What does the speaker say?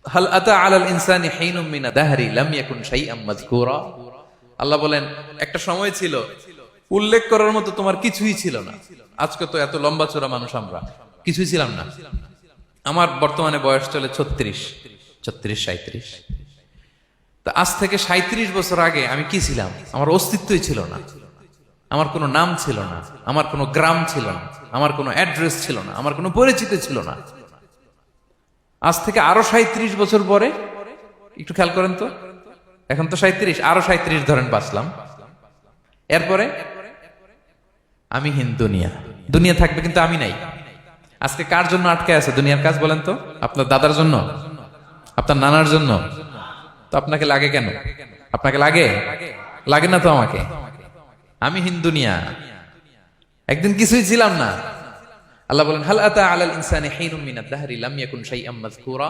হাল আতা আলাল ইনসানি হিনুম মিনা দাহরি লাম ইয়াকুন শাইআম মাযকুরা। আল্লাহ বলেন একটা সময় ছিল উল্লেখ করার মতো তোমার কিছুই ছিল না। আজকে তো এত লম্বা চোরা মানুষ, আমরা কিছুই ছিলাম না। আমার বর্তমানে বয়স চলে 36, 37। তা আজ থেকে 37 বছর আগে আমি কি ছিলাম? আমার অস্তিত্বই ছিল না। আমার কোনো নাম ছিল না, আমার কোনো গ্রাম ছিল না, আমার কোনো অ্যাড্রেস ছিল না, আমার কোনো পরিচিত ছিল না। আজ থেকে আরো 37 বছর পরে একটু খেয়াল করেন তো, এখন তো 37, আরো 37 ধরেন বাঁচলাম। এরপরে আমি দুনিয়া, দুনিয়া থাকবে কিন্তু আমি নাই। আজকে কার জন্য আটকে আছে দুনিয়ার কাজ বলেন তো? আপনার দাদার জন্য, আপনার নানার জন্য। তো আপনাকে লাগে কেন? আপনাকে লাগে? লাগে না তো আমাকে। আমি দুনিয়া, একদিন কিছুই ছিলাম না। আল্লাহ বলেন হাল আতা আলাল ইনসানি হিনুম মিনাদ দাহরি লাম ইয়াকুন শাইআম মাযকুরা।